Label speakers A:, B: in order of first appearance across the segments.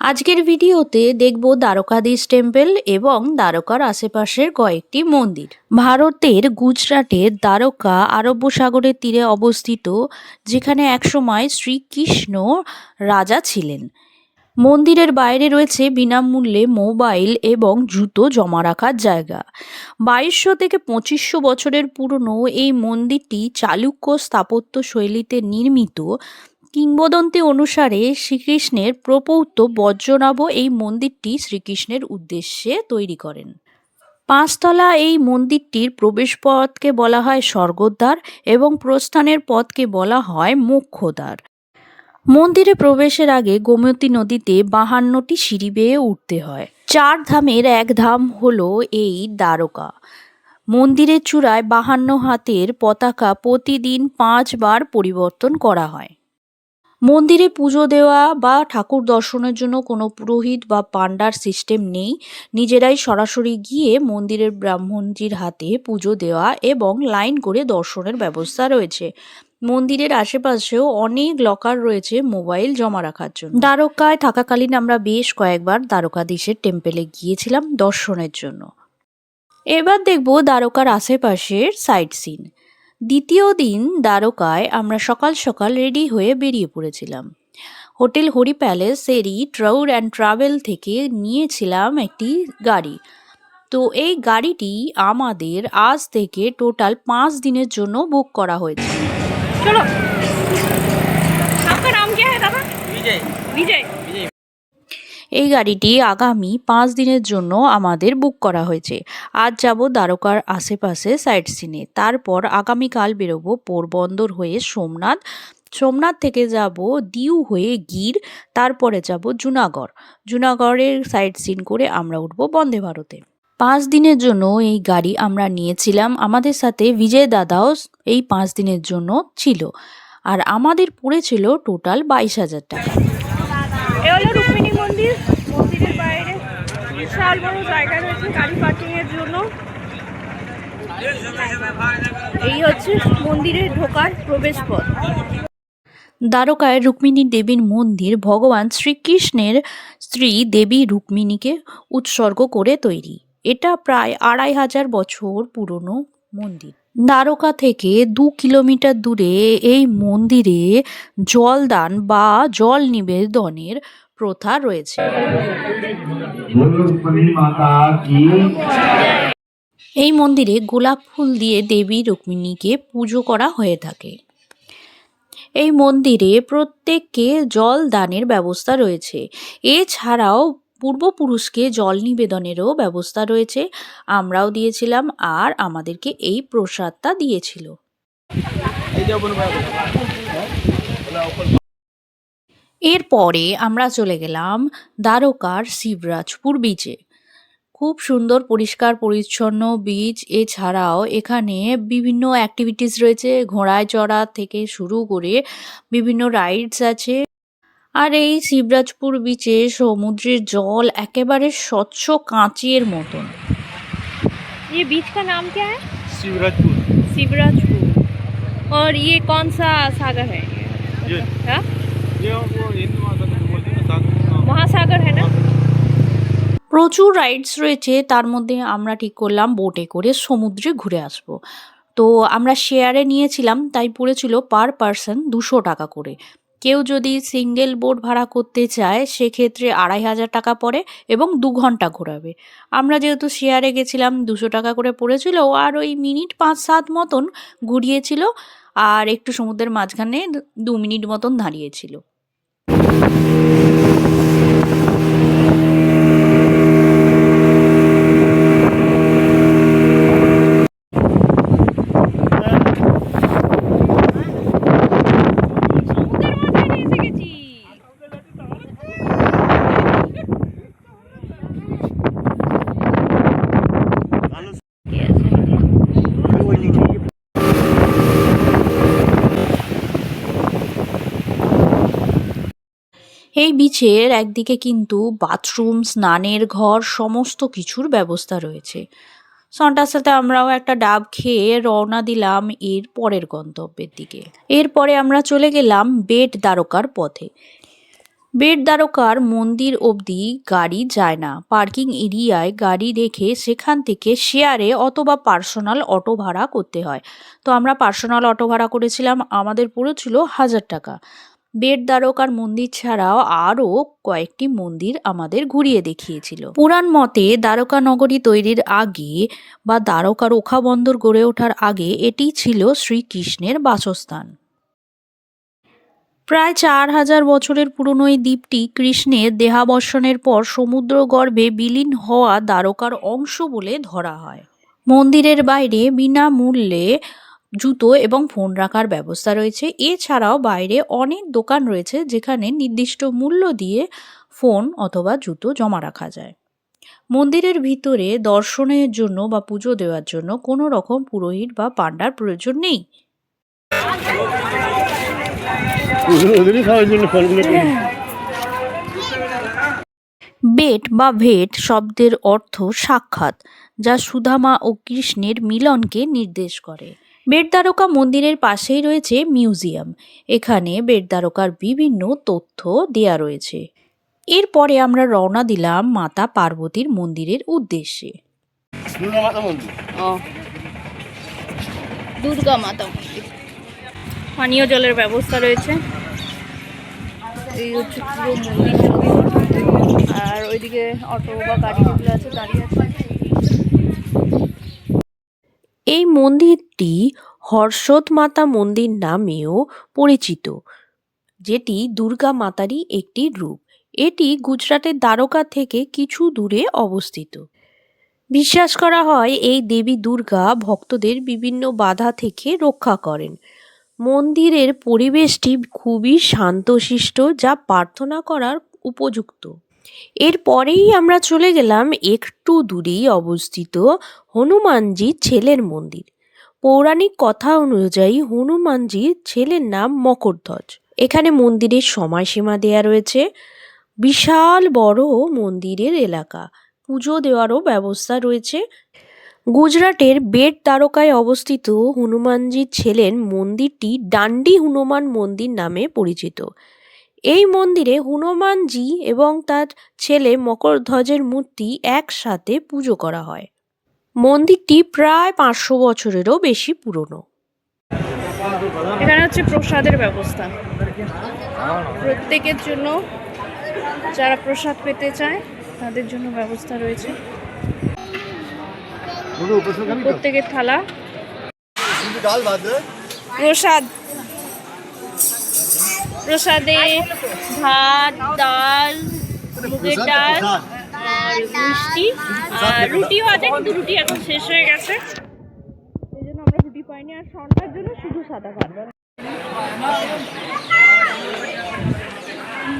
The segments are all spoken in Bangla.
A: আজকের ভিডিওতে দেখব দ্বারকাধীশ টেম্পল এবং দ্বারকার আশেপাশের কয়েকটি মন্দির। ভারতের গুজরাটের দ্বারকা আরব্য সাগরের তীরে অবস্থিত, যেখানে একসময় শ্রীকৃষ্ণ রাজা ছিলেন। মন্দিরের বাইরে রয়েছে বিনামূল্যে মোবাইল এবং জুতো জমা রাখার জায়গা। 2200 থেকে 2500 বছরের পুরনো এই মন্দিরটি চালুক্য স্থাপত্য শৈলীতে নির্মিত। কিংবদন্তি অনুসারে শ্রীকৃষ্ণের প্রপৌত্র বজ্রনাভ এই মন্দিরটি শ্রীকৃষ্ণের উদ্দেশ্যে তৈরি করেন। পাঁচতলা এই মন্দিরটির প্রবেশপথকে বলা হয় স্বর্গদ্বার এবং প্রস্থানের পথকে বলা হয় মোক্ষদ্বার। মন্দিরে প্রবেশের আগে গোমতী নদীতে 52টি সিঁড়ি বেয়ে উঠতে হয়। 4 ধামের এক ধাম হলো এই দ্বারকা। মন্দিরের চূড়ায় 52 হাতের পতাকা প্রতিদিন 5 বার পরিবর্তন করা হয়। মন্দিরে পুজো দেওয়া বা ঠাকুর দর্শনের জন্য কোনো পুরোহিত বা পাণ্ডার সিস্টেম নেই। নিজেরাই সরাসরি গিয়ে মন্দিরের ব্রাহ্মণজির হাতে পুজো দেওয়া এবং লাইন করে দর্শনের ব্যবস্থা রয়েছে। মন্দিরের আশেপাশেও অনেক লকার রয়েছে মোবাইল জমা রাখার জন্য। দ্বারকায় থাকাকালীন আমরা বেশ কয়েকবার দ্বারকাধীশের টেম্পেলে গিয়েছিলাম দর্শনের জন্য। এবার দেখব দ্বারকার আশেপাশের সাইট সিন। দ্বিতীয় দিন দ্বারকায় আমরা সকাল সকাল রেডি হয়ে বেরিয়ে পড়েছিলাম। হোটেল হরি প্যালেসেরই ট্যুর অ্যান্ড ট্রাভেল থেকে নিয়েছিলাম একটি গাড়ি। তো এই গাড়িটি আমাদের আজ থেকে টোটাল 5 দিনের জন্য বুক করা হয়েছে। চলো, আপনার নাম কি দাদা? বিজয়। বিজয়। এই গাড়িটি আগামী 5 দিনের জন্য আমাদের বুক করা হয়েছে। আজ যাব দ্বারকার আশেপাশে সাইট সিনে, তারপর আগামীকাল বেরোবো পোরবন্দর হয়ে সোমনাথ। সোমনাথ থেকে যাব দিউ হয়ে গির, তারপরে যাব জুনাগড়। জুনাগড়ের সাইট সিন করে আমরা উঠবো বন্দে ভারতে। 5 দিনের জন্য এই গাড়ি আমরা নিয়েছিলাম। আমাদের সাথে বিজয় দাদাও এই 5 দিনের জন্য ছিল, আর আমাদের পড়েছিল টোটাল 22,000 টাকা। রুক্মিণী মন্দির। মন্দিরের বাইরে বিশাল বড় জায়গা রয়েছে গাড়ি পার্কিং এর জন্য। এই হচ্ছে মন্দিরে ঢোকার প্রবেশ পথ। দ্বারকায় রুক্মিণী দেবীর মন্দির ভগবান শ্রীকৃষ্ণের স্ত্রী দেবী রুক্মিণীকে উৎসর্গ করে তৈরি। এটা প্রায় 2500 বছর পুরনো মন্দির। দ্বারকা থেকে 2 কিলোমিটার দূরে এই মন্দিরে জলদান বা জল নিবেদনের প্রথা রয়েছে। এই মন্দিরে গোলাপ ফুল দিয়ে দেবী রুক্মিণীকে পুজো করা হয়ে থাকে। এই মন্দিরে প্রত্যেককে জল দানের ব্যবস্থা রয়েছে। এছাড়াও পূর্বপুরুষকে জল নিবেদনেরও ব্যবস্থা রয়েছে। আমরাও দিয়েছিলাম, আর আমাদেরকে এই প্রসাদটা দিয়েছিল। এরপরে আমরা চলে গেলাম দ্বারকার শিবরাজপুর বিচে। খুব সুন্দর পরিষ্কার পরিচ্ছন্ন বিচ। এছাড়াও এখানে বিভিন্ন অ্যাক্টিভিটিস রয়েছে, ঘোড়ায় চড়া থেকে শুরু করে বিভিন্ন রাইডস আছে। আর এই শিবরাজপুর বিচে সমুদ্রের জল একেবারে স্বচ্ছ কাঁচের মতন। ये बीच का नाम क्या है? शिवराजपुर। शिवराजपुर। और ये कौन सा सागर है? ये वो हिंद महासागर बोलते हैं ना, महासागर है ना। প্রচুর রাইডস রয়েছে, তার মধ্যে আমরা ঠিক করলাম বোটে করে সমুদ্রে ঘুরে আসব। তো আমরা শেয়ারে নিয়েছিলাম, তাই পড়েছিল পার পারসন 200 টাকা করে। কেউ যদি সিঙ্গেল বোট ভাড়া করতে চায় সেক্ষেত্রে 2500 টাকা পড়ে এবং 2 ঘন্টা ঘোরাবে। আমরা যেহেতু শেয়ারে গেছিলাম 200 টাকা করে পড়েছিল, আর ওই মিনিট 5-7 মতন ঘুরিয়েছিল, আর একটু সমুদ্রের মাঝখানে 2 মিনিট মতন দাঁড়িয়েছিল। এই বিচের একদিকে কিন্তু বাথরুম, স্নানের ঘর সমস্ত কিছুর ব্যবস্থা রয়েছে। সন্টার সাথে আমরাও একটা ডাব খেয়ে রওনা দিলাম এর পরের গন্তব্যের দিকে। এরপরে আমরা চলে গেলাম বেট দ্বারকার পথে। বেট দ্বারকার মন্দির অবধি গাড়ি যায় না। পার্কিং এরিয়ায় গাড়ি রেখে সেখান থেকে শেয়ারে অথবা পার্সোনাল অটো ভাড়া করতে হয়। তো আমরা পার্সোনাল অটো ভাড়া করেছিলাম, আমাদের পড়েছিল 1000 টাকা। বেট দ্বারকার মন্দির ছাড়াও আরও কয়েকটি মন্দির আমাদের ঘুরিয়ে দেখিয়েছিল। পুরাণ মতে দ্বারকা নগরী তৈরির আগে বা দ্বারকার ওখা বন্দর গড়ে ওঠার আগে এটি ছিল শ্রীকৃষ্ণের বাসস্থান। প্রায় 4000 বছরের পুরনো এই দ্বীপটি কৃষ্ণের দেহাবসানের পর সমুদ্রগর্ভে বিলীন হওয়া দ্বারকার অংশ বলে ধরা হয়। মন্দিরের বাইরে বিনামূল্যে জুতো এবং ফোন রাখার ব্যবস্থা রয়েছে। এছাড়াও বাইরে অনেক দোকান রয়েছে যেখানে নির্দিষ্ট মূল্য দিয়ে ফোন অথবা জুতো জমা রাখা যায়। মন্দিরের ভিতরে দর্শনের জন্য বা পুজো দেওয়ার জন্য কোনো রকম পুরোহিত বা পান্ডার প্রয়োজন নেই। বেট বা ভেট শব্দের অর্থ সাক্ষাৎ, যা সুদামা ও কৃষ্ণের মিলনকে নির্দেশ করে। বেট দ্বারকা মন্দিরের পাশেই রয়েছে মিউজিয়াম। এখানে বেট দ্বারকার বিভিন্ন তথ্য দেয়া রয়েছে। এরপরে আমরা রওনা দিলাম মাতা পার্বতীর মন্দিরের উদ্দেশ্যে। দুর্গা মাতা মন্দির, পানীয় জলের ব্যবস্থা রয়েছে। এই হচ্ছে পুরো মন্দির, আর ওইদিকে অটো বা গাড়ি যেগুলো আছে দাঁড়িয়ে আছে। এই মন্দিরটি হর্ষদ মাতা মন্দির নামেও পরিচিত, যেটি দুর্গা মাতারই একটি রূপ। এটি গুজরাটের দ্বারকা থেকে কিছু দূরে অবস্থিত। বিশ্বাস করা হয় এই দেবী দুর্গা ভক্তদের বিভিন্ন বাধা থেকে রক্ষা করেন। মন্দিরের পরিবেশটি খুবই শান্তশিষ্ট, যা প্রার্থনা করার উপযুক্ত। এরপরেই আমরা চলে গেলাম একটু দূরেই অবস্থিত হনুমানজির ছেলের মন্দির। পৌরাণিক কথা অনুযায়ী হনুমানজির ছেলের নাম মকরধ্বজ। এখানে মন্দিরের সময়সীমা দেয়া রয়েছে। বিশাল বড় মন্দিরের এলাকা, পুজো দেওয়ারও ব্যবস্থা রয়েছে। গুজরাটের বেট দ্বারকায় অবস্থিত হনুমানজির ছেলের মন্দিরটি ডান্ডি হনুমান মন্দির নামে পরিচিত। এই মন্দিরে হনুমানজি এবং তার ছেলে মকরধ্বজের মূর্তি একসাথে পুজো করা হয়। মন্দিরটি প্রায় 500 বছরেরও বেশি পুরনো। এখানে হচ্ছে প্রসাদের ব্যবস্থা, প্রত্যেকের জন্য, যারা প্রসাদ পেতে চায় তাদের জন্য ব্যবস্থা রয়েছে। প্রত্যেকের থালা প্রসাদ, প্রসাদে ভাত, ডাল, মুগের ডাল আর মিষ্টি আর রুটিও আছে, কিন্তু রুটি এখন শেষ হয়ে গেছে, এই জন্য আমরা রুটি পাইনি। আর সন্ধ্যার জন্য শুধু সাদা ভাত।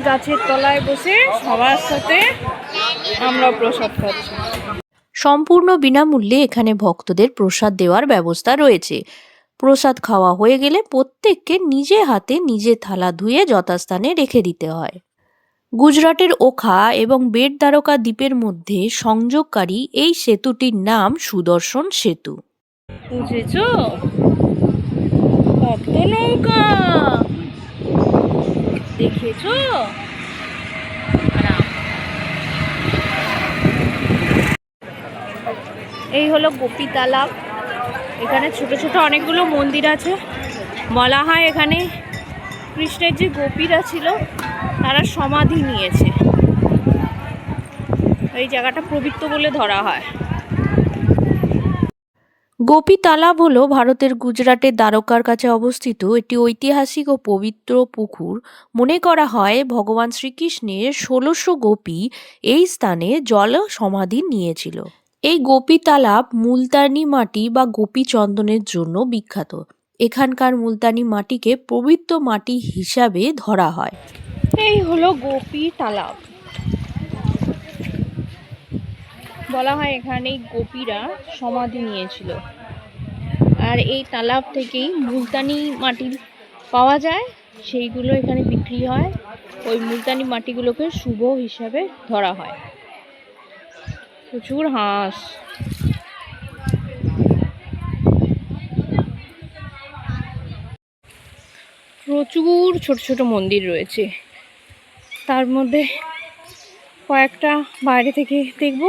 A: গাছের তলায় বসে সবার সাথে আমরা প্রসাদ খাচ্ছি। সম্পূর্ণ বিনামূল্যে এখানে ভক্তদের প্রসাদ দেওয়ার ব্যবস্থা রয়েছে। প্রসাদ খাওয়া হয়ে গেলে প্রত্যেককে নিজে হাতে নিজে থালা ধুয়ে যথাস্থানে রেখে দিতে হয়। গুজরাটের ওখা এবং বেট দ্বারকা দ্বীপের মধ্যে সংযোগকারী এই সেতুটির নাম সুদর্শন সেতু। বুঝেছ? কত নৌকা দেখেছ? এই হলো গোপী তালাব। এখানে ছোট ছোট অনেকগুলো মন্দির আছে। বলা হয় এখানে কৃষ্ণের যে গোপীরা ছিল তারা সমাধি নিয়েছে। এই জায়গাটা পবিত্র বলে ধরা হয়। গোপী তালাব হলো ভারতের গুজরাটের দ্বারকার কাছে অবস্থিত একটি ঐতিহাসিক ও পবিত্র পুকুর। মনে করা হয় ভগবান শ্রীকৃষ্ণের 1600 গোপী এই স্থানে জল সমাধি নিয়েছিল। এই গোপী তালাব মুলতানি মাটি বা গোপী চন্দনের জন্য বিখ্যাত। এখানকার মুলতানি মাটিকে পবিত্র মাটি হিসাবে ধরা হয়। এই হলো গোপী তালাব। বলা হয় এখানেই গোপীরা সমাধি নিয়েছিল। আর এই তালাব থেকেই মুলতানি মাটি পাওয়া যায়, সেইগুলো এখানে বিক্রি হয়। ওই মুলতানি মাটিগুলোকে শুভ হিসাবে ধরা হয়। প্রচুর হাঁস। প্রচুর ছোট ছোট মন্দির রয়েছে।
B: তার মধ্যে কয়েকটা বাইরে থেকে দেখব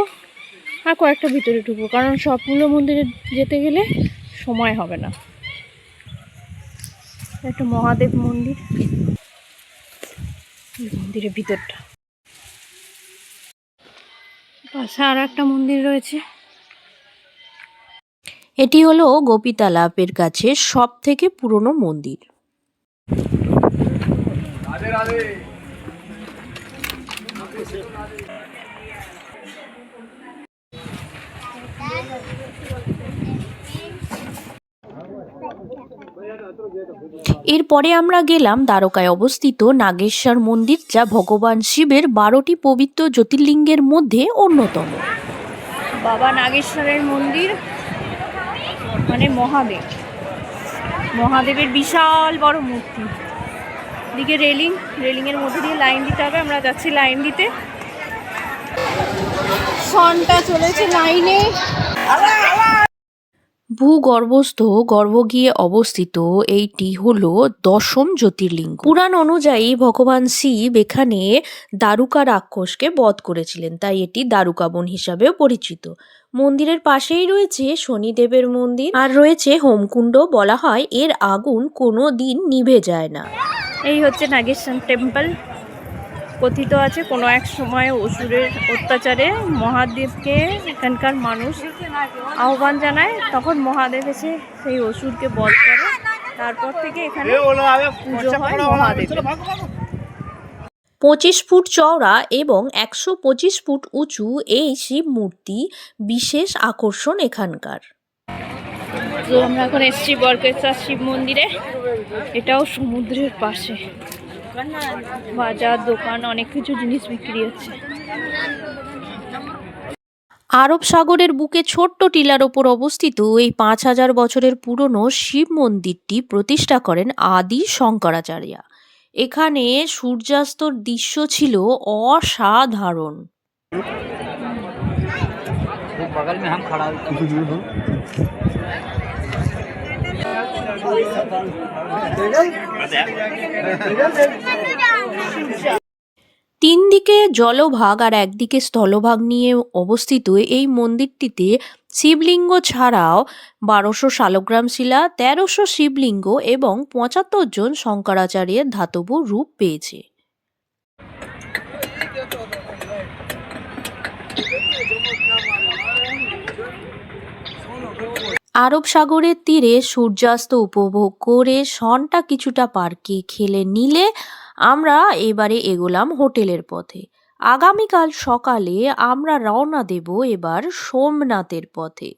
B: আর কয়েকটা ভিতরে ঢুকবো, কারণ সবগুলো মন্দিরে যেতে গেলে সময় হবে না। একটা মহাদেব মন্দির, মন্দিরের ভিতরটা, পাশে আর একটা মন্দির রয়েছে।
A: এটি হলো গোপী তালাবের কাছে সব থেকে পুরনো মন্দির। এরপরে আমরা গেলাম দ্বারকায় অবস্থিত নাগেশ্বর মন্দির, যা ভগবান শিবের 12টি পবিত্র জ্যোতির্লিঙ্গের মধ্যে অন্যতম।
B: বাবা নাগেশ্বরের মন্দির মানে মহাদেব, মহাদেবের বিশাল বড় মূর্তি। দিকে রেলিংয়ের মধ্যে দিয়ে লাইন দিতে হবে, আমরা যাচ্ছি লাইন দিতে। সনটা চলেছে লাইনে।
A: ভূগর্ভস্থ গর্ভগৃহে অবস্থিত এইটি হলো 10ম জ্যোতির্লিঙ্গ। পুরাণ অনুযায়ী ভগবান শিব এখানে দারুকা রাক্ষসকে বধ করেছিলেন, তাই এটি দারুকা বন হিসাবেও পরিচিত। মন্দিরের পাশেই রয়েছে শনিদেবের মন্দির আর রয়েছে হোমকুণ্ড। বলা হয় এর আগুন কোনো দিন নিভে যায় না।
B: এই হচ্ছে নাগেশ্বর টেম্পল। কথিত আছে কোনো এক সময় অসুরের অত্যাচারে মহাদেবকে এখানকার মানুষ আহ্বান জানায়, তখন মহাদেব এসে সেই অসুরকে বধ করে। তারপর থেকে এখানে পুজো হয় মহাদেবের।
A: 25 ফুট চওড়া এবং 125 ফুট উঁচু এই শিব মূর্তি বিশেষ আকর্ষণ এখানকার।
B: তো আমরা এখন এসছি বরকেশ্বর শিব মন্দিরে। এটাও সমুদ্রের পাশে, বাজার দোকান অনেক কিছু জিনিস বিক্রি হচ্ছে।
A: আরব সাগরের বুকে ছোট্ট টিলার ওপর অবস্থিত এই 5000 বছরের পুরনো শিব মন্দিরটি প্রতিষ্ঠা করেন আদি শঙ্করাচার্য। এখানে সূর্যাস্তর দৃশ্য ছিল অসাধারণ। তিন দিকে জলভাগ আর একদিকে স্থলভাগ নিয়ে অবস্থিত এই মন্দিরটিতে শিবলিঙ্গ ছাড়াও 1200 শালগ্রাম শিলা, 1300 শিবলিঙ্গ এবং 75 জন শঙ্করাচার্যের ধাতব রূপ পেয়েছে। আরব সাগরের তীরে সূর্যাস্ত উপভোগ করে সনটা কিছুটা পার্কে খেলে নিলে আমরা এবারে এগোলাম হোটেলের পথে। আগামীকাল সকালে আমরা রওনা দেব এবার সোমনাথের পথে।